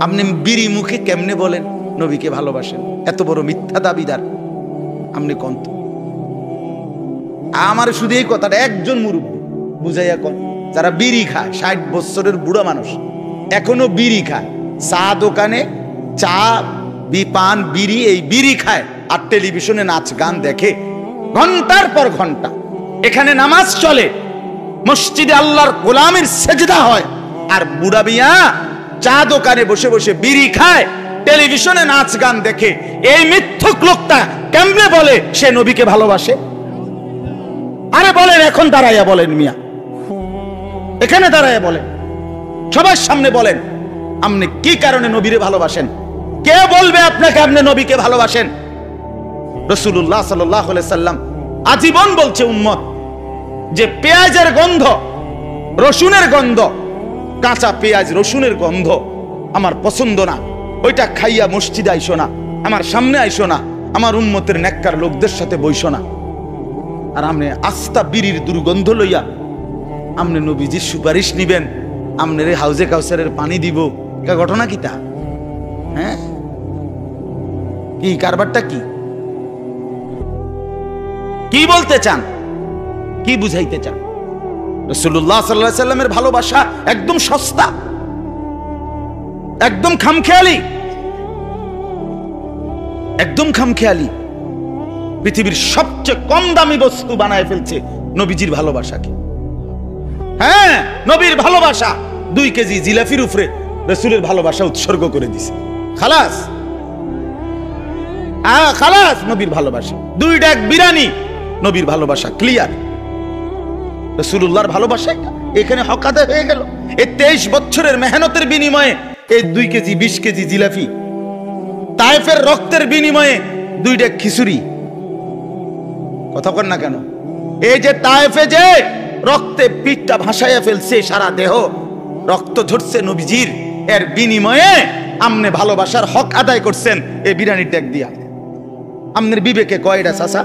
আপনি বিড়ি মুখে কেমনে বলেন নবীকে ভালোবাসেন? এত বড় মিথ্যা দাবিদার আপনি কোন? আমার শুধু এই কথাটা একজন মুরব্বী বুঝাইয়া কোন, যারা বিড়ি খায়, 60 বছরের বুড়া মানুষ এখনো বিড়ি খায়, চা দোকানে চা পান বিড়ি, এই বিড়ি খায় আর টেলিভিশনে নাচ গান দেখে ঘন্টার পর ঘন্টা। এখানে নামাজ চলে, মসজিদে আল্লাহর গোলামের সেজদা হয়, আর বুড়া বিয়া চা দোকানে বসে বসে বিড়ি খায়, টেলিভিশনে নাচ গান দেখে। এই মিথ্যুক লোকটা কেমনে বলে সে নবীকে ভালোবাসে? আরে বলেন, এখন দাঁড়াইয়া বলেন মিয়া, এখানে দাঁড়াইয়া বলেন, সবার সামনে বলেন আপনি কি কারণে নবীরে ভালোবাসেন? কে বলবে আপনাকে আপনি নবীকে ভালোবাসেন? রাসূলুল্লাহ সাল্লাল্লাহু আলাইহি সাল্লাম আজীবন বলছে উম্মত যে পেঁয়াজের গন্ধ, রসুনের গন্ধ, কাঁচা পেঁয়াজ রসুনের গন্ধ আমার পছন্দ না, ওইটা খাইয়া মসজিদে আইসো না, আমার সামনে আইসো না, আমার উম্মতের নেককার লোকদের সাথে বইসো না। আর আপনি আস্তা বিড়ির দুর্গন্ধ লইয়া আপনি নবীজির সুপারিশ নিবেন, আপনার হাউজে কাউসারের পানি দিব, এটা ঘটনা কি তা? হ্যাঁ, কি কারবারটা কি? কি বলতে চান? কি বুঝাইতে চান? রাসূলুল্লাহ সাল্লাল্লাহু আলাইহি সাল্লামের ভালোবাসা একদম সস্তা, একদম খামখেয়ালি, একদম খামখেয়ালি। পৃথিবীর সবচেয়ে কম দামি বস্তু বানায় ফেলছে নবীজির ভালোবাসাকে। হ্যাঁ, নবীর ভালোবাসা 2 কেজি জিলাফির উপরে রাসূলের ভালোবাসা উৎসর্গ করে দিছে। খালাস, খালাস, নবীর ভালোবাসা। 2 ডাক বিরানি, নবীর ভালোবাসা ক্লিয়ার। রাসূলুল্লাহর ভালোবাসা এখানে হক আদায় হয়ে গেল। এই 23 বছরের মেহনতের বিনিময়ে এই 2 কেজি 20 কেজি জিলাফি, তায়েফের রক্তের বিনিময়ে 2 ডাক খিচুড়ি। কথা বল না কেন? এই যে তায়েফে যে রক্তে পিঠটা ভাসাইয়া ফেলছে, সারা দেহ রক্ত ঝরছে নবীজির, এর বিনিময়ে আপনি ভালোবাসার হক আদায় করছেন এই বিরানির ডাক দিয়া। আপনার বিবেকে কয় এটা চাচা?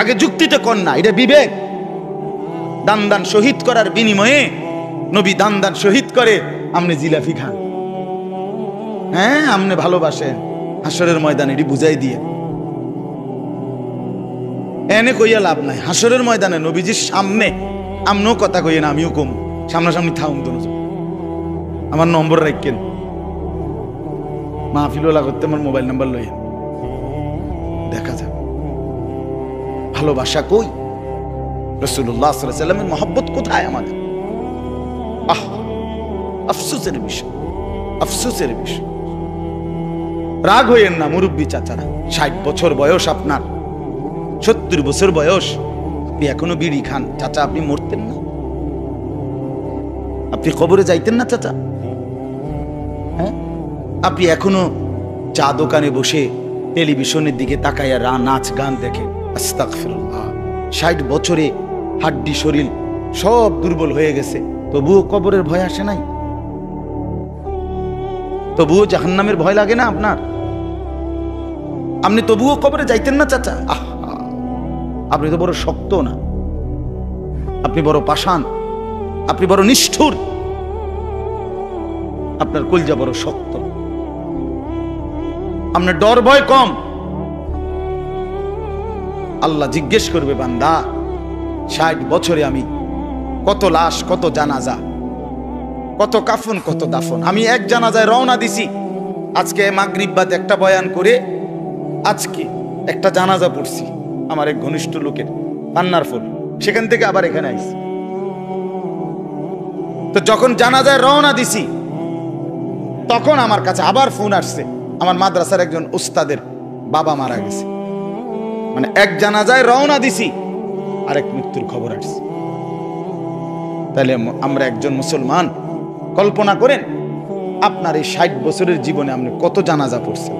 আগে যুক্তিতে কন না, এটা বিবেক? দান দান শহীদ করার বিনিময়ে নবী দান দান শহীদ করে, আপনি জিলাফি খান। হ্যাঁ, আপনি ভালোবাসেন। হাসরের ময়দানে এটি বুঝাই দিয়ে এনে কইয়া লাভ নাই। হাসরের ময়দানে নবীজির সামনে আমনও কথা কইয়ে না, আমিও কম, সামনাসামনি থাকুন দুজন। আমার নম্বর রাখেন, মাহফিলওয়ালা করতে আমার মোবাইল নাম্বার লইয়েন, দেখা যাবে ভালোবাসা কই, রাসূলুল্লাহ সাল্লাল্লাহু আলাইহি সাল্লামের মহব্বত কোথায় আমাদের। আফসোসের বিষয়, আফসোসের বিষয়। রাগ হইয়েন না মুরব্বী চাচারা, 60 বছর বয়স আপনার, 70 বছর বয়স, আপনি এখনো বিড়ি খান। চাচা, আপনি মরতেন না? আপনি কবরে যাইতেন না চাচা? হ্যাঁ, আপনি এখনো চা দোকানে বসে টেলিভিশনের দিকে তাকাইয়া নাচ গান দেখেন। আস্তাগফিরুল্লাহ, 60 বছরে হাড্ডি শরীর সব দুর্বল হয়ে গেছে, তবুও কবরের ভয় আসে নাই? তবুও জাহান্নামের ভয় লাগে না আপনার? আপনি তবুও কবরে যাইতেন না চাচা? আপনি তো বড় শক্ত না, আপনি বড় পাষাণ, আপনি বড় নিষ্ঠুর, আপনার কলজা বড় শক্ত, আপনার ডর ভয় কম। আল্লাহ জিজ্ঞেস করবে, বান্দা 60 বছরে আমি কত লাশ, কত জানাজা, কত কাফন, কত দাফন। আমি এক জানাজায় রওনা দিছি, আজকে মাগরিব বাদ একটা বয়ান করে আজকে একটা জানাজা পড়ছি আমার এক ঘনিষ্ঠ লোকের, পান্নার ফুল, সেখান থেকে আবার এখানে আইছি। তো যখন জানাজায় রওনা দিছি তখন আমার কাছে আবার ফোন আসছে, আমার মাদ্রাসার একজন উস্তাদের বাবা মারা গেছে। মানে এক জানাজায় রওনা দিছি, আরেক মৃত্যুর খবর আসছে। তাহলে আমরা একজন মুসলমান, কল্পনা করেন আপনার এই 60 বছরের জীবনে আপনি কত জানাজা পড়ছেন?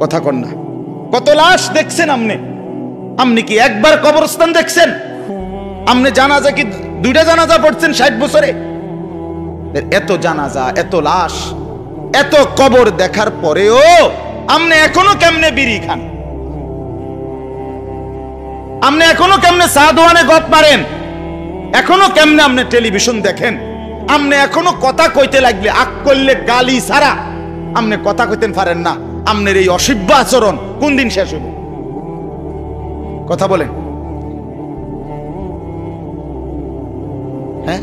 কথা কন না, কত লাশ দেখছেন আপনি? আপনি কি একবার কবরস্থান দেখছেন? আপনি জানাজা কি 2টা জানাজা পড়ছেন 60 বছরে? এত জানাজা, এত লাশ, এত কবর দেখার পরেও আপনি এখনো কেমনে বিড়ি খান? আপনি এখনো কেমনে চা দোকানে গপ মারেন? এখনো কেমনে আপনি টেলিভিশন দেখেন? আমনে এখনো কথা কইতে লাগলে আক করলে গালি ছাড়া আমনে কথা কইতেন পারেন না। আমনের এই অসভ্য আচরণ কোন দিন শেষ হইব? কথা বলেন। হ্যাঁ,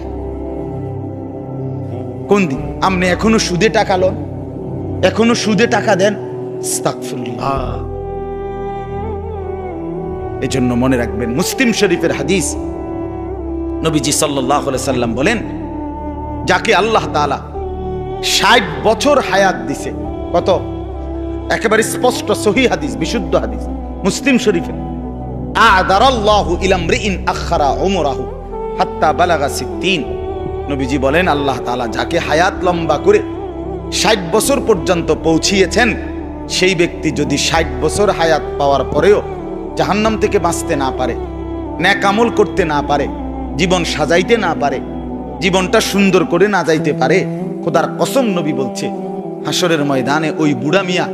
কোন দিন? আমনে এখনো সুদে টাকা লোন, এখনো সুদে টাকা দেন। আস্তাগফিরুল্লাহ। এজন্য মনে রাখবেন, মুসলিম শরীফের হাদিস, নবীজি সাল্লাল্লাহু আলাইহি সাল্লাম বলেন, যাকে আল্লাহ তাআলা 60 বছর হায়াত দিছে, কত? একেবারে স্পষ্ট সহিহ হাদিস, বিশুদ্ধ হাদিস, মুসলিম শরীফের, আ'দারাল্লাহু ইলা ইমরিইন আখরা উমরাহু হাত্তা বালাগা 60। নবীজি বলেন, আল্লাহ তাআলা যাকে হায়াত লম্বা করে 60 বছর পর্যন্ত পৌঁছিয়েছেন, সেই ব্যক্তি যদি 60 বছর হায়াত পাওয়ার পরেও জাহান্নাম থেকে বাঁচতে না পারে, নেক আমল করতে না পারে, জীবন সাজাইতে না পারে, জীবনটা সুন্দর করে না যাইতে পারে, খোদার কসম নবী বলছে, হাসরের ময়দানে ওই বুড়া মিয়া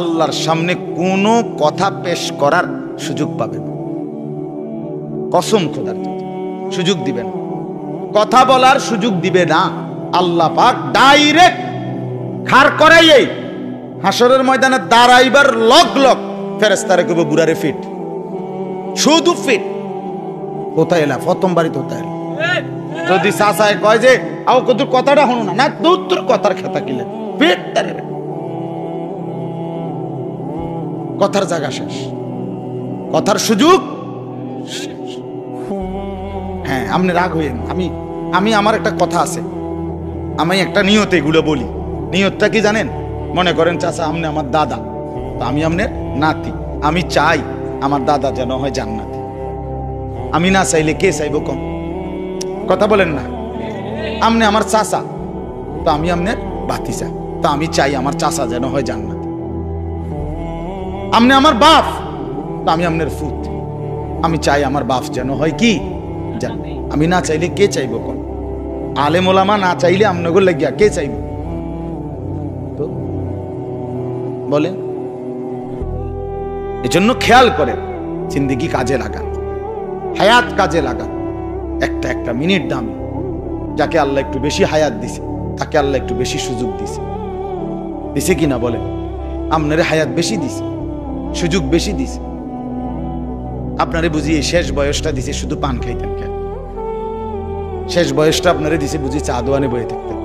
আল্লাহর সামনে কোনো কথা পেশ করার সুযোগ পাবে না। কসম খোদার, সুযোগ দিবেন, কথা বলার সুযোগ দিবে না। আল্লাহ পাক ডাইরেক্ট খার করাইয়ে হাসরের ময়দানে দাঁড়াইবার লগ লগ ফেরেশতারে কইব, বুড়ারে ফিট, শুধু ফিট। কোথায় এলা? প্রথম বাড়িতে কোথায়? যদি চাচায় কয় যে আও কত কথাটা হনো না, না তোর কথার খেতা কিলে ফিট, কথার জায়গা শেষ, কথার সুযোগ। হ্যাঁ, আপনি রাগ হইেন। আমি আমার একটা কথা আছে, আমি একটা নিয়তে এগুলো বলি। নিয়তটা কি জানেন? মনে করেন চাচা আপনি আমার দাদা, তো আমি আপনার নাতি, আমি চাই আমার দাদা যেন হয় জান্নাতি। আমি না চাইলে কে চাইব কম? কথা বলেন না। আপনি আমার চাচা, তো আমি আপনার ভাতিজা, তো আমি চাই আমার চাচা যেন হয় জান্নাতি। আপনি আমার বাপ, তো আমি আপনার ফুত, আমি চাই আমার বাপ যেন হয় কি জান্নাতি। আমি না চাইলে কে চাইব কম? আলেম ওলামা না চাইলে আপনাকে লাগিয়া কে চাইব? তো বলেন। এজন্য খেয়াল করেন, জিন্দেগি কাজে লাগান, হায়াত কাজে লাগান। একটা একটা মিনিট দাম। যাকে আল্লাহ একটু বেশি হায়াত দিছে, তাকে আল্লাহ একটু বেশি সুযোগ দিছে, দিছে কিনা বলেন? আপনারে হায়াত বেশি দিছে, সুযোগ বেশি দিছে। আপনারে বুঝিয়ে শেষ বয়সটা দিছে শুধু পান খাইতেন কেন? শেষ বয়সটা আপনারে দিছে বুঝি চা দোয়ানে বয়ে থাকতেন?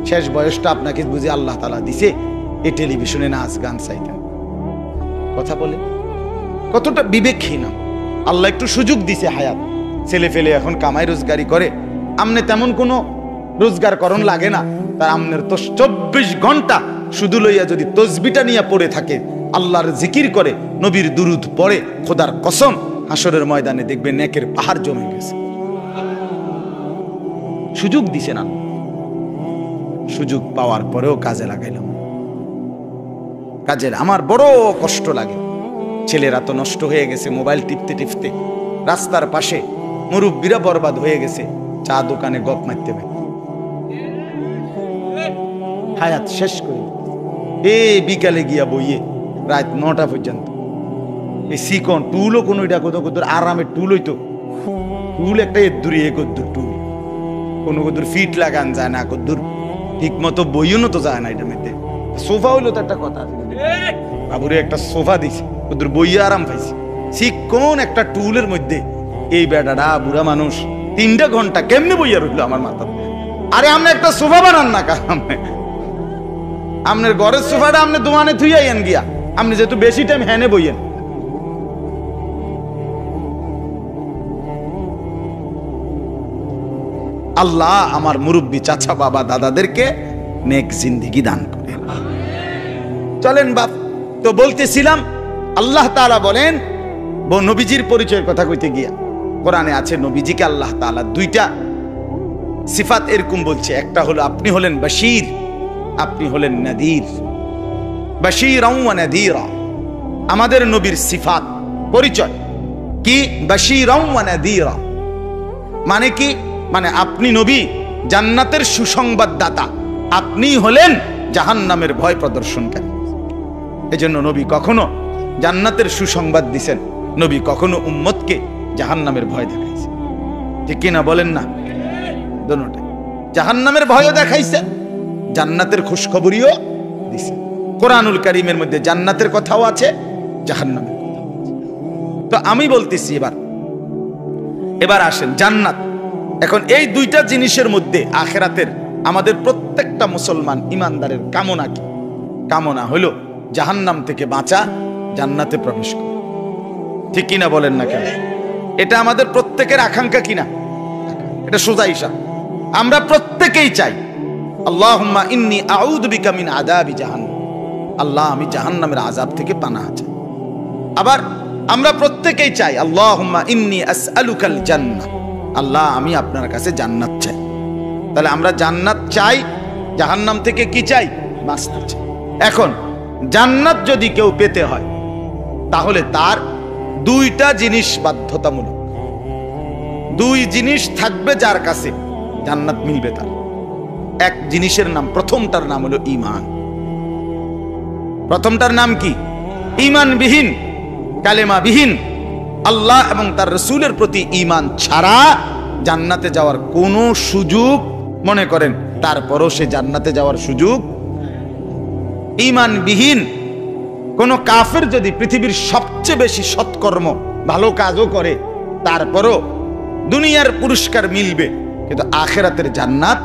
শেষ বয়সটা আপনাকে বুঝি আল্লাহ তাআলা দিছে এই টেলিভিশনে নাচ গান চাইতেন? কথা বলে কতটা বিবেকহীন। আল্লাহ একটু সুযোগ দিছে হায়াত, ছেলে ফেলে এখন কামাই রোজগারি করে, আমনে তেমন কোনো রোজগার করণ লাগে না, তার আমনের তো 24 ঘন্টা শুধু লইয়া যদি তসবিটা নিয়ে পড়ে থাকে, আল্লাহর জিকির করে, নবীর দুরুদ পড়ে, খোদার কসম হাসরের ময়দানে দেখবে নেকের পাহাড় জমে গেছে। সুযোগ দিছে না, সুযোগ পাওয়ার পরেও কাজে লাগাইলাম। কাজের আমার বড় কষ্ট লাগে। ছেলেরা তো নষ্ট হয়ে গেছে মোবাইল টিপতে টিপতে, রাস্তার পাশে মুরব্বীরা বরবাদ হয়ে গেছে চা দোকানে গপ মারতে মারতে, হায়াত শেষ করে এই বিকালে গিয়া বইয়ে রাত 9টা পর্যন্ত। এই সিকন টুলও কোনো এটা কত কত আরামের টুল হইতো, টুল একটা এদুরি এ কদ্দুর টুল, কোনো কদ্দুর ফিট লাগান যায় না, কদ্দুর ঠিক মতো বইও তো যায় না। এটা মেতে সোফা হইলো তো একটা কথা, বাবুরে একটা সোফা দিছে, কদ্দুর বইয়ে আরাম পাইছি। সিকন একটা টুলের মধ্যে এই বেটাটা বুড়া মানুষ 3টা ঘন্টা কেমনে বইয়া রইলো আমার মাথা। আরে আপনি একটা সোফা বানান না কারণ আপনার ঘরের সোফাটা আপনি দোকানে থুইয়াইন গিয়া, আপনি যেহেতু বেশি টাইম হ্যানে বইয়েন। আল্লাহ আমার মুরব্বী চাচা বাবা দাদাদেরকে নেক জিন্দেগি দান করে। চলেন বাপ, তো বলতেছিলাম আল্লাহ তাআলা বলেন, নবীজির পরিচয়ের কথা কইতে গিয়া কোরআনে আছে নবীজিকে আল্লাহ তাআলা 2টা সিফাত এরকম বলছে। একটা হলো আপনি হলেন বাশীর, আপনি হলেন নাদির। বাশীরাও ওয়া নাদিরা আমাদের নবীর সিফাত, পরিচয় কি? বাশীরাও ওয়া নাদিরা মানে কি? মানে আপনি নবী জান্নাতের সুসংবাদদাতা, আপনি হলেন জাহান্নামের ভয় প্রদর্শনকারী। এজন্য নবী কখনো জান্নাতের সুসংবাদ দিছেন, নবী কখনো উম্মতকে জাহান্নামের ভয় দেখাইছে। ঠিক কিনা বলেন না? দোনোটাই জাহান্নামের ভয়ও দেখাইছে, জান্নাতের খুশখবরিও দিছে। কোরআনুল কারীমের মধ্যে জান্নাতের কথাও আছে, জাহান্নামের কথাও আছে। তো আমি বলতেছি এবার আসেন জান্নাত। এখন এই দুইটা জিনিসের মধ্যে আখিরাতের আমাদের প্রত্যেকটা মুসলমান ইমানদারের কামনা কি? কামনা হলো জাহান্নাম থেকে বাঁচা, জান্নাতে প্রবেশ করা। ঠিক কিনা বলেন না কেন? এটা আমাদের প্রত্যেকের আকাঙ্ক্ষা কিনা? এটা সোজা হিসাব। আমরা প্রত্যেকেই চাই আল্লাহুম্মা ইন্নী আউযু বিকা মিন আযাবি জাহান্নাম, আল্লাহ আমি জাহান্নামের আযাব থেকে পানাহ চাই। আবার আমরা প্রত্যেকেই চাই আল্লাহুম্মা ইন্নী আসআলুকাল জান্নাহ, আল্লাহ আমি আপনার কাছে জান্নাত চাই। তাহলে আমরা জান্নাত চাই, জাহান্নাম থেকে কি চাই? বাঁচতে চাই। এখন জান্নাত যদি কেউ পেতে হয় তাহলে তার দুইটা জিনিস বাধ্যতামূলক। দুই জিনিস থাকবে যার কাছে জান্নাত মিলবে তার। এক জিনিসের নাম, প্রথমটার নাম হলো ঈমান। প্রথমটার নাম কি? ঈমানবিহীন, কালেমাবিহীন, আল্লাহ এবং তার রাসূলের প্রতি ঈমান ছাড়া জান্নাতে যাওয়ার কোনো সুযোগ, মনে করেন তারপরও সে জান্নাতে যাওয়ার সুযোগ। ঈমানবিহীন কোন কাফের যদি পৃথিবীর সবচেয়ে বেশি সৎকর্ম ভালো কাজও করে, তারপরও দুনিয়ার পুরস্কার মিলবে, কিন্তু আখিরাতের জান্নাত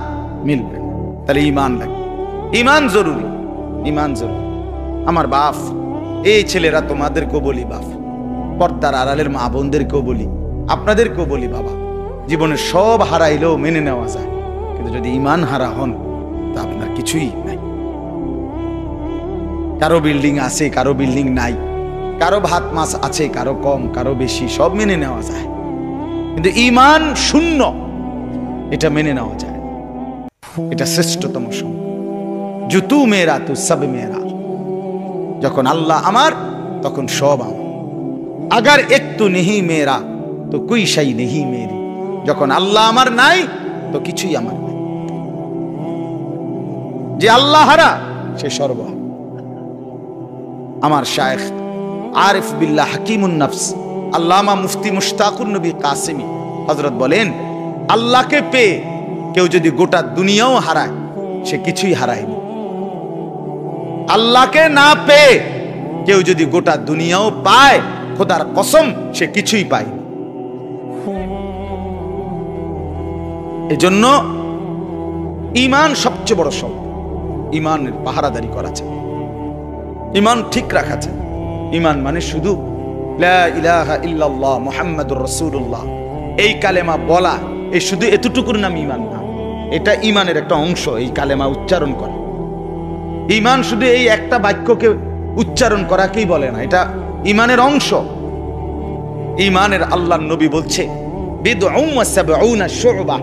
মিলবে না। তাহলে ঈমান লাগবে, ঈমান জরুরি, ঈমান জরুরি। আমার বাপ, এই ছেলেরা তোমাদেরকেও বলি, বাপ পর্দার আড়ালের মা বোনদেরকেও বলি, আপনাদেরকেও বলি, বাবা জীবনে সব হারাইলেও মেনে নেওয়া যায়, কিন্তু যদি ঈমান হারা হন তা আপনার কিছুই নাই। কারো বিল্ডিং আছে, কারো বিল্ডিং নাই, কারো ভাত মাছ আছে, কারো কম, কারো বেশি, সব মেনে নেওয়া যায়, কিন্তু ঈমান শূন্য এটা মেনে নেওয়া যায়। এটা শ্রেষ্ঠতম সম্পদ। জুতু মেরা তু সব মেরা, যখন আল্লাহ আমার তখন সব আমার। আগার একটু নেহি মেরা তো কুই শাই নেহি মেরি, যখন আল্লাহ আমার নাই তো কিছুই আমার নাই। যে আল্লাহ হারা সে সর্বহারা। আমার শায়েখ আরিফ বিল্লাহ হাকিমুন নফস আল্লামা মুফতি মুশতাকুন নবী কাসেমি হযরত বলেন, আল্লাহকে পেয়ে কেউ যদি গোটা দুনিয়াও হারায় সে কিছুই হারায়নি। আল্লাহকে না পেয়ে কেউ যদি গোটা দুনিয়াও পায়, খোদার কসম সে কিছুই পায়নি। এজন্য ঈমান সবচেয়ে বড় সম্পদ। ঈমানের পাহারাদারি করা চাই, ঈমান ঠিক রাখা চাই। ঈমান মানে শুধু লা ইলাহা ইল্লাল্লাহ মুহাম্মাদুর রাসূলুল্লাহ এই কালেমা বলা, এই শুধু এতটুকুর নাম ঈমান না। এটা ঈমানের একটা অংশ, এই কালেমা উচ্চারণ করা। ঈমান শুধু এই একটা বাক্যকে উচ্চারণ করাকেই বলে না, এটা ঈমানের অংশ। ঈমানের আল্লাহর নবী বলছে বিদউন ওয়া সাবউনা শু'বা,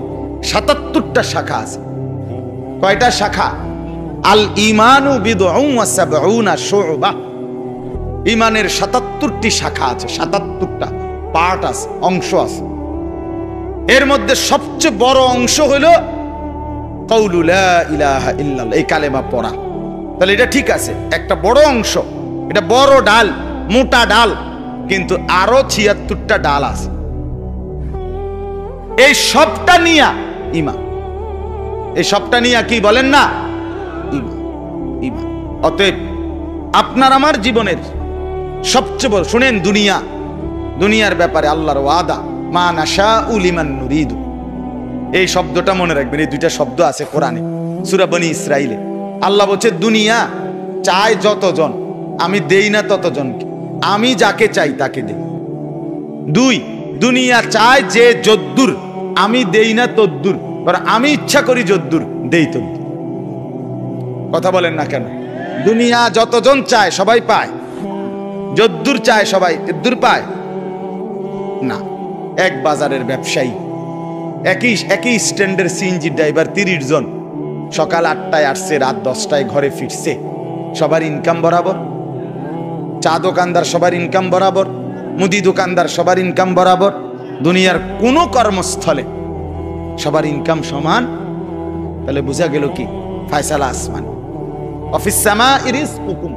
৭৭টা শাখা আছে। কয়টা শাখা? আল ঈমানু বিদউন ওয়া সাবউনা শু'বা, ঈমানের ৭৭টি শাখা আছে, ৭৭টা পার্ট আছে, অংশ আছে। এর মধ্যে সবচেয়ে বড় অংশ হলো কাউলু লা ইলাহা ইল্লাল্লাহ, এই কালেমা পড়া। তাহলে এটা ঠিক আছে, একটা বড় অংশ, এটা বড় ডাল, মোটা ডাল, কিন্তু আরো ৭৬টা ডাল আছে। এই সবটা নিয়া ঈমান, এই সবটা নিয়া কি বলেন না? ঈমান, ঈমান। অতএব আপনার আমার জীবনের সবচেয়ে বড়, শুনেন, দুনিয়ার ব্যাপারে আল্লাহর ওয়াদা, মা নাশাউ লিমান নুরিদু, এই শব্দটা মনে রাখবেন। এই দুইটা শব্দ আছে কোরআনে, সূরা বনী ইসরাঈলে। আল্লাহ বলছে দুনিয়া চায় যতজন, আমি দেই না ততজনকে, আমি যাকে চাই তাকে দেই। দুই, দুনিয়া চায় যে যদ্দুর, আমি দেই না তদ্দুর, আমি ইচ্ছা করি যদ্দুর, দেই তদ্দুর। কথা বলেন না কেন? দুনিয়া যতজন চায় সবাই পায়, যদ্দুর চায় সবাই তদ্দুর পায় না। এক বাজারের ব্যবসায়ী, একই স্ট্যান্ডের সিএনজি ড্রাইভার 30 জন, সকাল 8টায় আসছে, রাত 10টায় ঘরে ফিরছে, সবার ইনকাম বরাবর। চা দোকানদার সবার ইনকাম বরাবর, মুদি দোকানদার সবার ইনকাম বরাবর। দুনিয়ার কোনো কর্মস্থলে সবার ইনকাম সমান। তাহলে বোঝা গেল কি? ফায়সালা আসমান। অফিস সামা রিজকুকুম,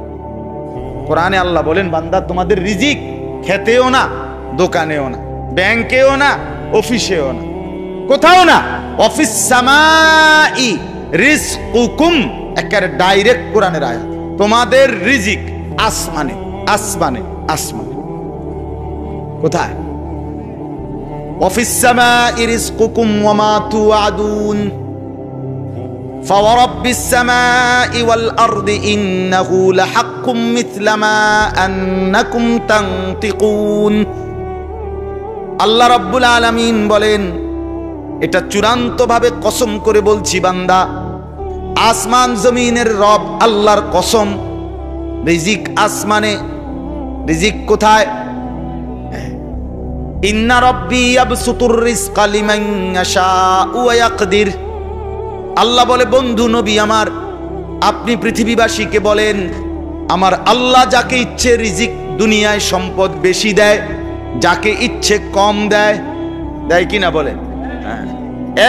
কোরআনে আল্লাহ বলেন, বান্দা তোমাদের রিজিক খেতেও না, দোকানেও না, ব্যাংকেও না, অফিসেও না, কোথাও না। অফিস সামাই রিজকুকুম, একেবারে ডাইরেক্ট কোরআনের আয়াত। তোমাদের রিজিক আসমানে, আসমানে, আসমানে। কোথায়? অফিস সামাই রিজকুকুম ওয়া মা তুআদুন ফাওয়ারাব্বিস সামাই ওয়াল আরদি ইন্নাহু লাহাক্কুম মিথলা মা আন্নাকুম তানতিকুন। আল্লাহ রাব্বুল আলামিন বলেন, এটা চূড়ান্তভাবে কসম করে বলছি বান্দা, আসমান জমিনের রব আল্লাহর কসম, রিজিক আসমানে। রিজিক কোথায়? ইন্না রাব্বি ইয়াবসুতুর রিজকা লিমান ইয়াশাউ ওয়া ইয়াকদির। আল্লাহ বলে, বন্ধু নবী আমার, আপনি পৃথিবীবাসীকে বলেন, আমার আল্লাহ যাকে ইচ্ছে রিজিক দুনিয়ায় সম্পদ বেশি দেয়, যাকে ইচ্ছে কম দেয়। দেয় কিনা বলেন?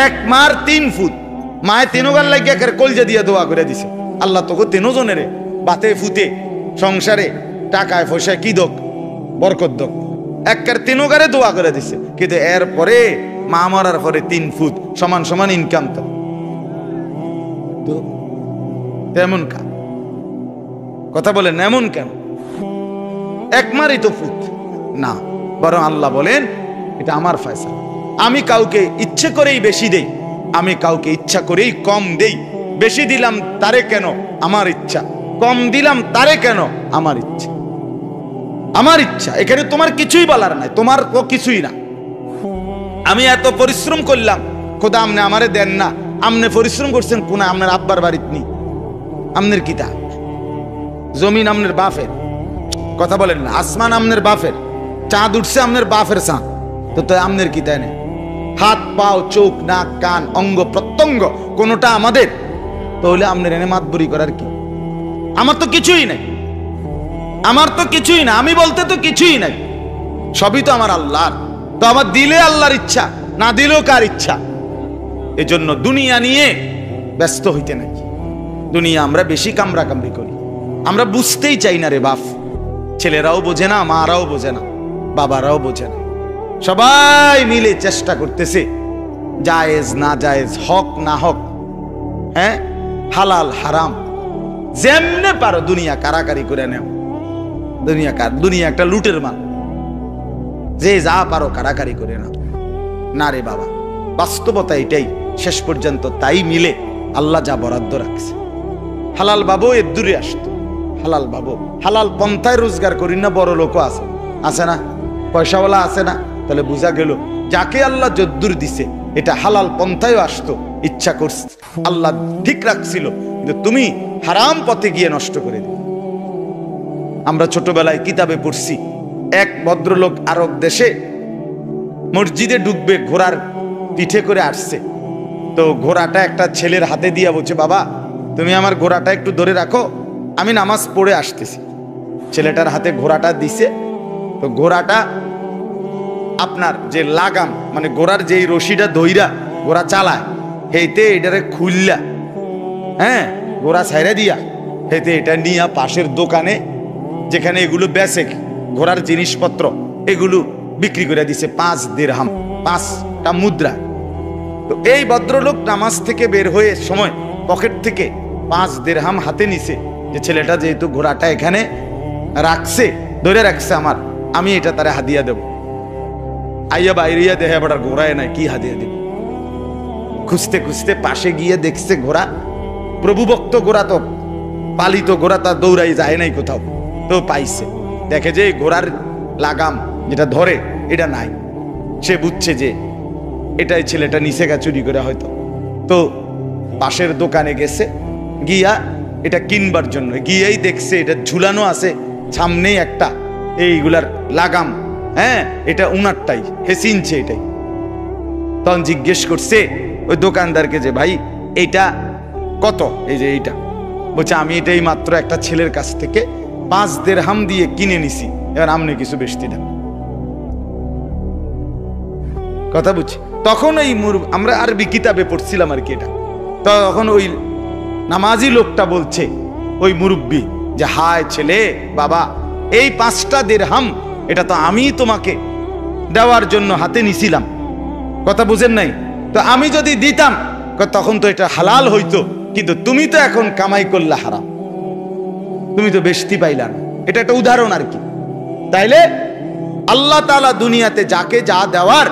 এক মার 3 ফুট মায়ে তেনোগার লাগিয়া কলজা দিয়া দোয়া করে দিছে। আল্লাহ তোকে তেনোজনের বাতে ফুতে সংসারে টাকায় পয়সায় কি দোক, বরকত দোক, একবার তেনোগারে দোয়া করে দিছে। কিন্তু এরপরে মা মরার পরে 3 ফুট সমান সমান ইনকাম। তো তেমন কথা বলেন, এমন কেন? এক মারই তো ফুট না, বরং আল্লাহ বলেন এটা আমার ফয়সালা। আমি কাউকে ইচ্ছে করেই বেশি দেই, আমি কাউকে ইচ্ছা করেই কম দেই। বেশি দিলাম তারে কেন? আমার ইচ্ছা। কম দিলাম তারে কেন? আমার ইচ্ছা। আমার ইচ্ছা। এখানে তোমার কিছুই বলার নাই, তোমার কিছুই না। আমি এত পরিশ্রম করলাম, খোদা আমনে আমারে দেন না। আমনে পরিশ্রম করছেন কোন? আপনার আব্বার বাড়িতে নি, আমনের কিতা জমিন আমনের বাফের। কথা বলেন না। আসমান আমনের বাফের, চাঁদ উঠছে আমনের বাফের চাঁদ। তো আমনের কিতা নেই? হাত পাও চোখ নাক কান অঙ্গ প্রত্যঙ্গ কোনটা আমাদের? তাহলে আমনের এনে মাতবুরি করার কি? আমার তো কিছুই নাই, আমার তো কিছুই না। আমি বলতে তো কিছুই নাই, সবই তো আমার আল্লাহর। তো আমার দিলে আল্লাহর ইচ্ছা, না দিলেও কার ইচ্ছা? এজন্য দুনিয়া নিয়ে ব্যস্ত হইতে নাই। দুনিয়া আমরা বেশি কামরা কামড়ি করি, আমরা বুঝতেই চাই না রে বাপ। ছেলেরাও বোঝে না, মারাও বোঝে না, বাবারাও বোঝে না। সবাই মিলে চেষ্টা করতেছে জায়েজ না জায়েজ, হক না হক, হ্যাঁ হালাল হারাম, যেমনে পারো দুনিয়া কারাকারি করে নেও। দুনিয়া একটা লুটের মাল, যে যা পারো কারাকারি করে নাও। না রে বাবা, বাস্তবতা এটাই। শেষ পর্যন্ত তাই মিলে আল্লাহ যা বরাদ্দ রাখছে। হালাল বাবু এর দূরে আসতো, হালাল বাবু হালাল পন্থায় রোজগার করি না, বড় লোকও আছে, আছে না? পয়সাওয়ালা আছে না? তাহলে বোঝা গেল যাকে আল্লাহ যদ্দুর দিছে এটা হালাল পন্থায় আসতো, ইচ্ছা করছে, আল্লাহ ঠিক রাখছিল, কিন্তু তুমি হারাম পথে গিয়ে নষ্ট করে দিলে। আমরা ছোটবেলায় কিতাবে পড়ছি, এক ভদ্রলোক আরব দেশে মসজিদে ঢুকবে, ঘোড়ার পিঠে করে আসছে। তো ঘোড়াটা একটা ছেলের হাতে দিয়া বলছে, বাবা তুমি আমার ঘোড়াটা একটু ধরে রাখো, আমি নামাজ পড়ে আসতেছি। ছেলেটার হাতে ঘোড়াটা দিছে। তো ঘোড়াটা আপনার যে লাগাম, মানে ঘোড়ার যেই রশিটা ধইরা ঘোড়া চালায়, হেইতে এটারে খুললা, হ্যাঁ ঘোড়া ছাইরা দিয়া, হেইতে এটা নিয়ে পাশের দোকানে যেখানে এগুলো বেচে ঘোড়ার জিনিসপত্র, এগুলো বিক্রি করে দিছে 5 দিরহাম, 5টা মুদ্রা। তো এই ভদ্রলোক নামাজ থেকে বের হয়ে সময় পকেট থেকে 5 দিরহাম হাতে নিছে, যে ছেলেটা যেহেতু ঘোড়াটা এখানে রাখছে, ধরে রাখছে আমার, আমি এটা তারে হাদিয়া দেব। আইয়া বাইরিয়া দেহে আবার ঘোড়ায় নাই, কি হাদিয়া দেব? খুঁজতে খুঁজতে পাশে গিয়ে দেখছে ঘোড়া, প্রভুভক্ত ঘোড়া, তো পালিত ঘোড়া, তার দৌড়াই যায় নাই কোথাও। তো পাইছে, দেখে যে ঘোড়ার লাগাম যেটা ধরে এটা নাই। সে বুঝছে যে এটাই ছেলেটা নিচে গা চুরি করে হয়তো। তো পাশের দোকানে গেছে, গিয়া এটা কিনবার জন্য গিয়েই দেখছে এটা ঝুলানো আছে সামনেই একটা এইগুলার লাগাম, হ্যাঁ এটা উনারটাই, হে চিনছে এটাই। তখন জিজ্ঞেস করছে ওই দোকানদারকে যে ভাই এইটা কত? এই যে এইটা। বলছে আমি এটাই মাত্র একটা ছেলের কাছ থেকে 5 দিরহাম দিয়ে কিনে নিছি, এবার আপনি কিছু বেশি দেন। কথা বুঝছি। তখন ওই আমরা আরবি কিতাবে পড়ছিলাম আর কি এটা। তখন ওই নামাজি লোকটা বলছে ওই মুরব্বি যে হায় ছেলে, বাবা এই 5টা দিরহাম এটা তো আমি তোমাকে দেওয়ার জন্য হাতে নিছিলাম। কথা বুঝেন নাই? তো আমি যদি দিতাম, তখন তো এটা হালাল হইতো, কিন্তু তুমি তো এখন কামাই করলা হারাম, তুমি তো বেশতি পাইলা না। এটা একটা উদাহরণ আর কি। তাইলে আল্লাহ তাআলা দুনিয়াতে যাকে যা দেওয়ার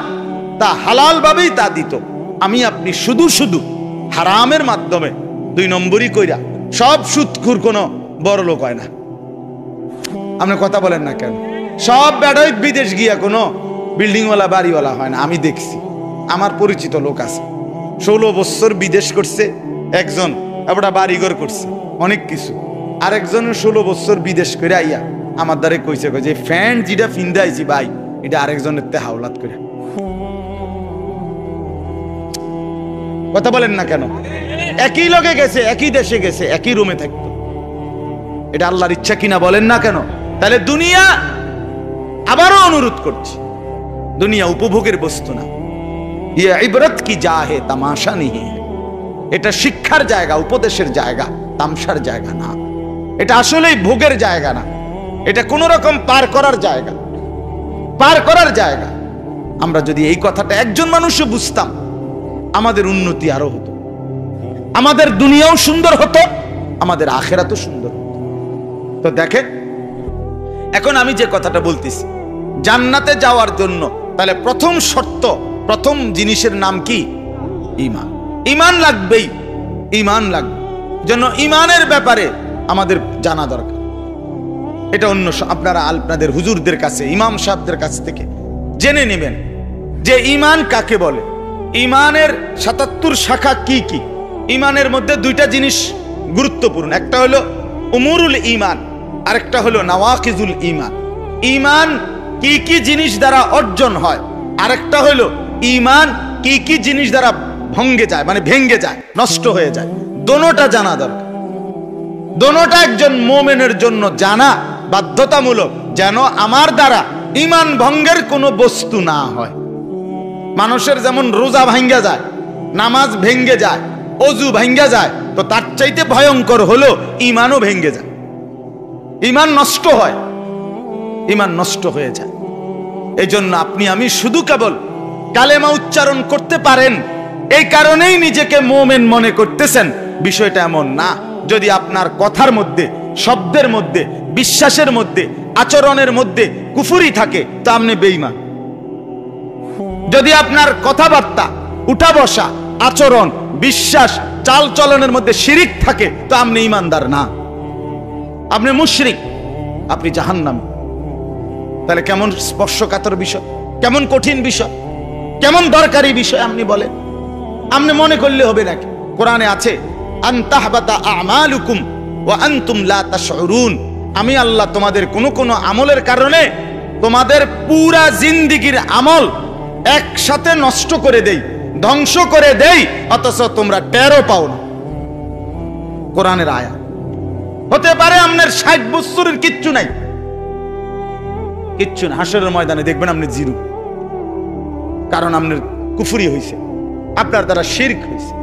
তা হালাল ভাবেই তা দিত। আমি আপনি শুধু শুধু হারামের মাধ্যমে 2 নম্বরই কইরা সব সুদখোর কোনো বড় লোক হয় না। আপনি কথা বলেন না কেন? সব বেড়াই বিদেশ গিয়া কোনো বিল্ডিংওয়ালা বাড়িওয়ালা হয় না। আমি দেখছি, আমার পরিচিত লোক আছে, 16 বছর বিদেশ করছে একজন, একটা বাড়িঘর করছে অনেক কিছু। আরেকজন 16 বছর বিদেশ করে আইয়া আমার দ্বারে কইছে যে ফ্যান যেটা ফিন্দাইছি ভাই, এটা আরেকজনের তে হাওলাত করে। কথা বলেন না কেন? একই লোকে গেছে, একই দেশে গেছে, একই রুমে থাকতো। এটা আল্লাহর ইচ্ছা কিনা বলেন না কেন? তাহলে দুনিয়া, আবারও অনুরোধ করছি, দুনিয়া উপভোগের বস্তু না। ইয়ে ইবরত কি যা হে তামাশা নেই। এটা শিক্ষার জায়গা, উপদেশের জায়গা, তামসার জায়গা না। এটা আসলেই ভোগের জায়গা না, এটা কোন রকম পার করার জায়গা, পার করার জায়গা। আমরা যদি এই কথাটা একজন মানুষও বুঝতাম, আমাদের উন্নতি আরো হতো, আমাদের দুনিয়াও সুন্দর হতো, আমাদের আখিরাতও সুন্দর হতো। তো দেখেন, এখন আমি যে কথাটা বলতেছি, জান্নাতে যাওয়ার জন্য তাহলে প্রথম শর্ত, প্রথম জিনিসের নাম কি? ঈমান। ঈমান লাগবেই, ঈমান লাগবে। জন্য ঈমানের ব্যাপারে আমাদের জানা দরকার। এটা অন্য আপনারা আপনাদের হুজুরদের কাছে, ইমাম সাহেবদের কাছ থেকে জেনে নেবেন যে ঈমান কাকে বলে, ঈমানের 77 শাখা কি কি। ঈমানের মধ্যে 2টা জিনিস গুরুত্বপূর্ণ, একটা হলো উমুরুল ঈমান, আরেকটা হলো নওয়াকিজুল ঈমান। ঈমান কি কি জিনিস দ্বারা অর্জন হয়, আরেকটা হলো ঈমান কি কি জিনিস দ্বারা ভঙ্গে যায়, মানে ভেঙ্গে যায়, নষ্ট হয়ে যায়। দোনোটা জানা দরকার, দোনোটা একজন মুমিনের জন্য জানা বাধ্যতামূলক, যেন আমার দ্বারা ঈমান ভঙ্গের কোনো বস্তু না হয়। মানুষের যেমন রোজা ভাঙ্গা যায়, নামাজ ভেঙ্গে যায়, অজু ভাঙ্গা যায়, তো তার চাইতে ভয়ঙ্কর হলো ঈমানও ভেঙ্গে যায়, ঈমান নষ্ট হয়, ঈমান নষ্ট হয়ে যায়। এই জন্য আপনি আমি শুধু কেবল কালেমা উচ্চারণ করতে পারেন, এই কারণেই নিজেকে মুমিন মনে করতেছেন, বিষয়টা এমন না। যদি আপনার কথার মধ্যে, শব্দের মধ্যে, বিশ্বাসের মধ্যে, আচরণের মধ্যে কুফরি থাকে, তা আপনি বেঈমান। যদি আপনার কথাবার্তা, উঠা বসা, আচরণ, বিশ্বাস, চাল চলনের মধ্যে শিরিক থাকে, তো আপনি ঈমানদার না, আপনি মুশরিক, আপনি জাহান্নামী। তাহলে কেমন স্পর্শকাতর বিষয়, কেমন কঠিন বিষয়, কেমন দরকারি বিষয় আপনি বলেন। আপনি মনে করলে হবে নাকি? কোরআনে আছে, আন তাহবাতা আমালুকুম ওয়া আনতুম লা তাশউরুন। আমি আল্লাহ তোমাদের কোন কোন আমলের কারণে তোমাদের পুরা জিন্দেগীর আমল একসাথে নষ্ট করে দেই, ধ্বংস করে দেই, অথচ তোমরা টেরও পাও না। কোরআনের আয়াত। হতে পারে আপনার 60 বছরের কিচ্ছু নাই, কিচ্ছু না, হাসরের ময়দানে দেখবেন আপনি জিরো, কারণ আপনার কুফরি হয়েছে, আপনার দ্বারা শিরক হয়েছে।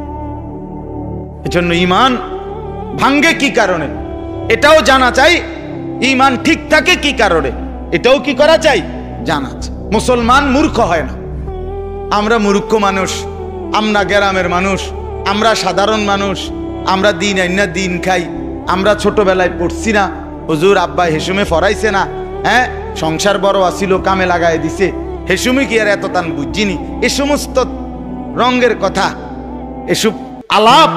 এজন্য ঈমান ভাঙ্গে কি কারণে এটাও জানা চাই, ঈমান ঠিক থাকে কি কারণে এটাও কি করা চাই, জানা চাই। মুসলমান মূর্খ হয় না, আমরা মূর্খ মানুষ, আমরা গ্রামের মানুষ, আমরা সাধারণ মানুষ, আমরা দিন আইনা দিন খাই, আমরা ছোটবেলায় পড়ছি না, হুজুর আব্বা হেসুমে ফরাইছে না, হ্যাঁ সংসার বড় আসিল কামে লাগাই দিছে, হেসুমি কি আর এত তান বুঝিনি। এ সমস্ত রঙের কথা, এসব আলাপ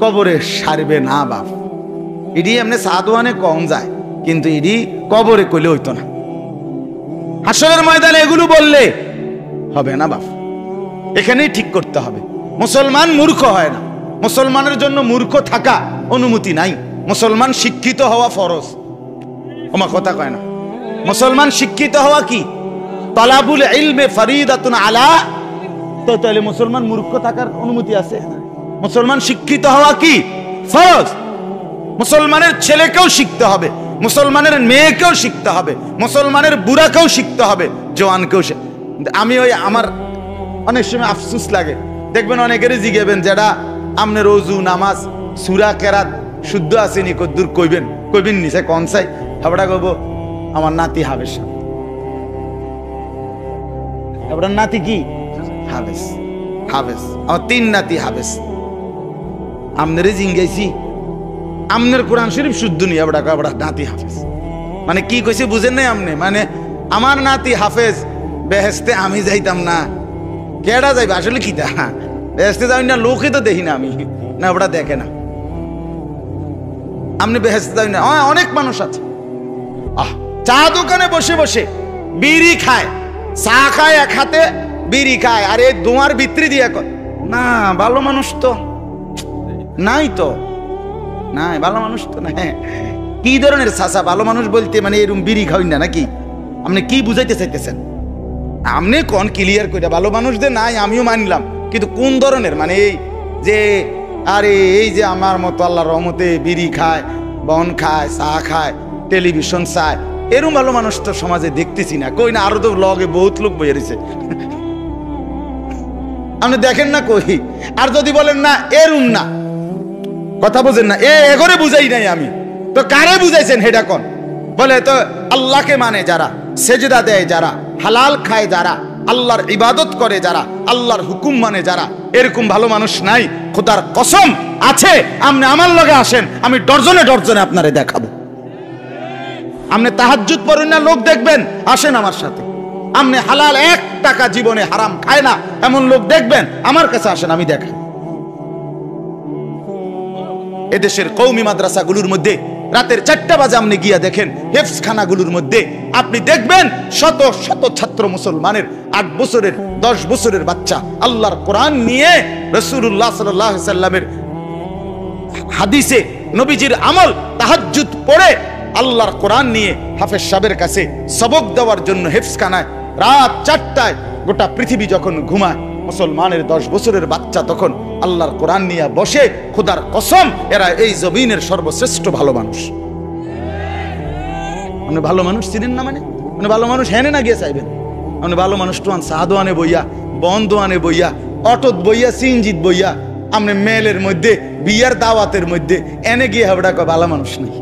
কবরে সারবে না বাপ। এডি এমনি সাদওয়ানে কম যায়, কিন্তু এডি কবরে কইলে হইতো না, হাসরের ময়দানে এগুলো বললে হবে না বাপ। এখানেই ঠিক করতে হবে। মুসলমান মূর্খ হয় না, মুসলমানের জন্য মূর্খ থাকা অনুমতি নাই। মুসলমান শিক্ষিত হওয়া ফরজ। ওমা কথা কয় না, মুসলমান শিক্ষিত হওয়া কি তালাবুল ইলমে ফরিদাতুন আলা, তো তাহলে মুসলমান মূর্খ থাকার অনুমতি আছে? মুসলমান শিক্ষিত হওয়া কি ফরজ। মুসলমানের ছেলেকেও শিখতে হবে, মুসলমানের মেয়েকেও শিখতে হবে, মুসলমানের বুড়াকেও শিখতে হবে, জওয়ানকেও। আমি ওই আমার অনেক সময় আফসুস লাগে, দেখবেন অনেকেরই জিজ্ঞেবেন যেটা আমনের ওযু নামাজ সূরা কেরাত শুদ্ধ আসেনি, কদ্দুর কইবেন, কইবেন নিছে কোন চাই হাবড়া কইব আমার নাতি হাবেশ, আপনার নাতি কি হাবেশ। হাফেজ, আমার 3 নাতি হাফেজ। আমনেরে জিঙ্গাইছি, আমনের কোরআন শরীফ শুদ্ধ নিয়ে বড়া বড়া নাতি হাফেজ। মানে কি কইছে বুঝেন নাই আমনে? মানে আমার নাতি হাফেজ, বেহেস্তে আমি যাইতাম না, কেডা যাইবে? আসলে কি তা বেহেস্তে যাই না, লোকই তো দেখি না আমি, না ওটা দেখে না। আপনি বেহেস্তে যাই না, অনেক মানুষ আছে চা দোকানে বসে বসে বিড়ি খায়, চা খায় এক হাতে, বিড়ি খায়, আর এই ধোঁয়ার ভিতরে দিয়ে না। ভালো মানুষ তো নাই, তো নাই ভালো মানুষ তো না। কি ধরনের চাচা ভালো মানুষ বলতে? মানে এরকম বিড়ি খাওয়াই না নাকি? আপনি কি বুঝাইতে চাইতেছেন? আপনি কোন ক্লিয়ার করে, ভালো মানুষদের নাই আমিও মানলাম, কিন্তু কোন ধরনের? মানে এই যে আরে এই যে আমার মতো আল্লাহর রহমতে বিড়ি খায়, বন খায়, চা খায়, টেলিভিশন চায়, এরকম ভালো মানুষ তো সমাজে দেখতেছি না। কই না, আরো তো লগে বহুত লোক বইয়ে রয়েছে, আপনি দেখেন না কই? আর যদি বলেন না এরকম না, কথা বোঝেন না, এগরে বুঝাই নাই আমি, তো কারে বুঝাইছেন হেডা কোন? বলে তো আল্লাহকে মানে যারা, সেজদা দেয় যারা, হালাল খায় যারা, আল্লাহর ইবাদত করে যারা, আল্লাহর হুকুম মানে যারা, এরকম ভালো মানুষ নাই। খোদার কসম আছে, আপনি আমার লগে আসেন, আমি ডর্জনে ডর্জনে আপনারে দেখাবো। আপনি তাহাজ্জুদ পড়েন না, লোক দেখবেন, আসেন আমার সাথে। আপনি হালাল 1 টাকা জীবনে হারাম খায় না এমন লোক দেখবেন, আমার কাছে আসেন, আমি দেখাই। এদেশের কওমি মাদ্রাসাগুলোর মধ্যে রাতের 4টা বাজে আপনি গিয়া দেখেন, হেফজখানাগুলোর মধ্যে আপনি দেখবেন শত শত ছাত্র মুসলমানের 8 বছরের 10 বছরের বাচ্চা আল্লাহর কোরআন নিয়ে, রাসূলুল্লাহ সাল্লাল্লাহু আলাইহি সাল্লামের হাদিসে নবীজির আমল, তাহাজ্জুদ পড়ে আল্লাহর কোরআন নিয়ে হাফেজ সাহেবের কাছে সবক দেওয়ার জন্য হেফজখানায় রাত 4টায় গোটা পৃথিবী যখন ঘুমায়, মুসলমানের 10 বছরের বাচ্চা তখন আল্লাহর কোরআন নিয়ে বসে। খোদার কসম এরা এই জমিনের সর্বশ্রেষ্ঠ ভালো মানুষ। আপনি ভালো মানুষ চিনেন না? মানে ভালো মানুষ হেনে না গিয়ে চাইবেন? আপনি ভালো মানুষ তো সাদোয়ানে বইয়া, বন্দোয়ানে বইয়া, অটত বইয়া, সিনজিত বইয়া, আপনি মেলের মধ্যে, বিয়ার দাওয়াতের মধ্যে এনে গিয়ে হাবড়া কয় ভালো মানুষ নেই।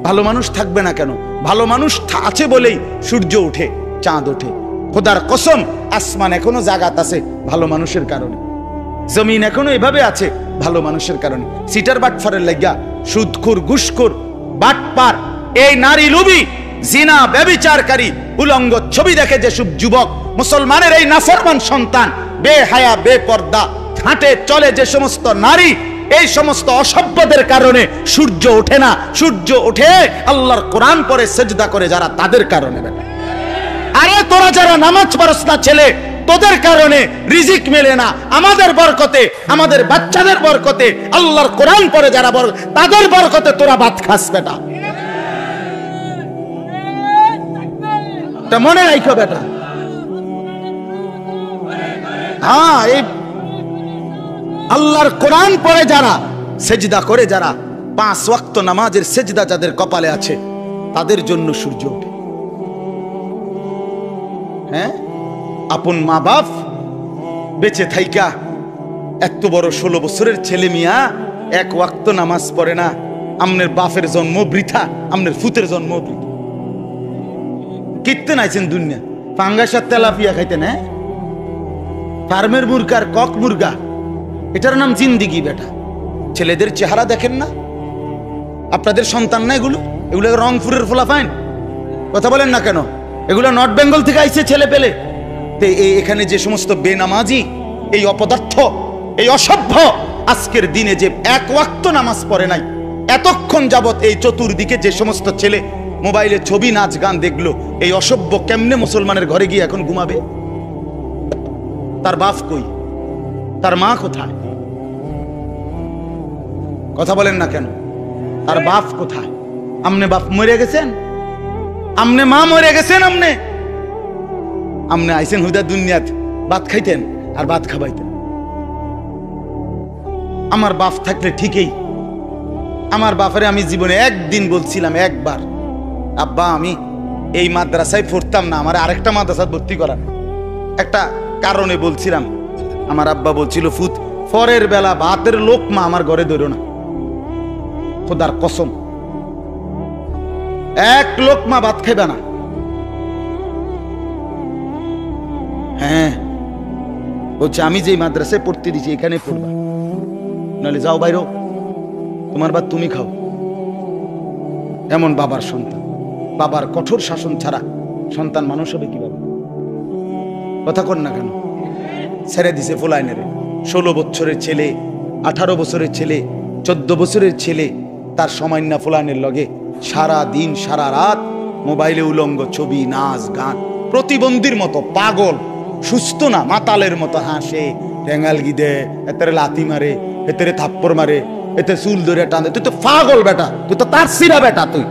ভালো মানুষ থাকবে না কেন? ভালো মানুষ আছে বলেই সূর্য ওঠে, চাঁদ ওঠে। খোদার কসম আসমান এখনো জাগাত আছে ভালো মানুষের কারণে, জমিন এখনো এভাবে আছে ভালো মানুষের কারণে। সিটার বাটফারের লাগিয়া, সুদখোর, ঘুষখোর, বাটপার, এই নারী লোভী, জিনা ব্যভিচারকারী, উলঙ্গ ছবি দেখে যেসব যুবক, মুসলমানের এই নাফরমান সন্তান, বেহায়া বেপর্দা হাঁটে চলে যে সমস্ত নারী, এই সমস্ত অসভ্যদের কারণে সূর্য ওঠে না। সূর্য ওঠে আল্লাহর কোরআন পড়ে সেজদা করে যারা, তাদের কারণে। আরে তোরা যারা নামাজ পড়স না ছেলে, তোদের কারণে রিজিক মেলে না। আমাদের বরকতে, আমাদের বাচ্চাদের বরকতে, আল্লাহর কোরআন পড়ে যারা, তাদের বরকতে তোরা ভাত খাস বেটা। মনে রাখো বেটা। হ্যাঁ, এই আল্লাহর কোরআন পড়ে যারা, সেজদা করে যারা, 5 ওয়াক্ত নামাজের সেজদা যাদের কপালে আছে, তাদের জন্য সূর্য ওঠে। হ্যাঁ, আপন মা বাপ বেঁচে থাইকা এত বড় 16 বছরের ছেলে মিয়া 1 ওয়াক্ত নামাজ পড়ে না। আমনের বাপের জন্ম বৃথা, আমনের ফুতের জন্ম বৃথা। কিত্তে নাইছেন দুনিয়া, পাঙ্গাসার তেলাপিয়া খাইতেন, হ্যাঁ, ফার্মের মুরগার কক মুরগা, এটার নাম জিন্দিগি বেটা। ছেলেদের চেহারা দেখেন না? আপনাদের সন্তান না এগুলো? এগুলো রংপুরের ফোলাফাইন, কথা বলেন না কেন? এগুলো নর্থ বেঙ্গল থেকে আইছে ছেলে পেলে। এখানে যে সমস্ত বেনামাজি, এই অপদার্থ, এই অসভ্য, আজকের দিনে যে 1 ওয়াক্ত নামাজ পড়ে নাই, এতক্ষণ যাবত এই চতুর্দিকে যে সমস্ত ছেলে মোবাইলে ছবি, নাচ, গান দেখলো, এই অসভ্য কেমনে মুসলমানের ঘরে গিয়ে এখন ঘুমাবে? তার বাপ কই? তার মা কোথায়? কথা বলেন না কেন? তার বাপ কোথায়? আমনে বাপ মরে গেছেন, আমনে মা মরে গেছেন, আমনে আইছেন হুদা দুনিয়াত ভাত খাইতেন আর ভাত খাবাইতেন। আমার বাপ থাকলে ঠিকই, আমার বাপরে আমি জীবনে একদিন বলছিলাম, একবার, আব্বা আমি এই মাদ্রাসায় পড়তাম না, আমার আরেকটা মাদ্রাসায় ভর্তি করার একটা কারণে বলছিলাম। আমার আব্বা বলছিল, ফুত পরের বেলা ভাতের লোকমা আমার ঘরে ধরো না। খোদার কসম, 1 লোকমা ভাত খাইবে না। হ্যাঁ, বলছে আমি যেই মাদ্রাসায় পড়তে দিছি এখানে পড়বা, নাহলে যাও বাইরো, তোমার ভাত তুমি খাও। এমন বাবার সন্তান। বাবার কঠোর শাসন ছাড়া সন্তান মানুষ হবে কিভাবে? কথা কর না কেন? ছেড়ে দিছে ফুলাইনেরে। 16 বছরের ছেলে, 18 বছরের ছেলে, 14 বছরের ছেলে তার সময় না ফুলাইনের লগে সারা দিন সারা রাত মোবাইলে উলঙ্গ ছবি, নাচ গান, প্রতিবন্ধীর মতো পাগল, সুস্থ না, মাতালের মতো হাসে, ঠেঙ্গাল গিদে, এতেরে লাথি মারে, এতেরে থাপ্পড় মারে, এতে চুল ধরে টানে। তুই তো পাগল বেটা, তুই তো তার সিরা বেটা তুই।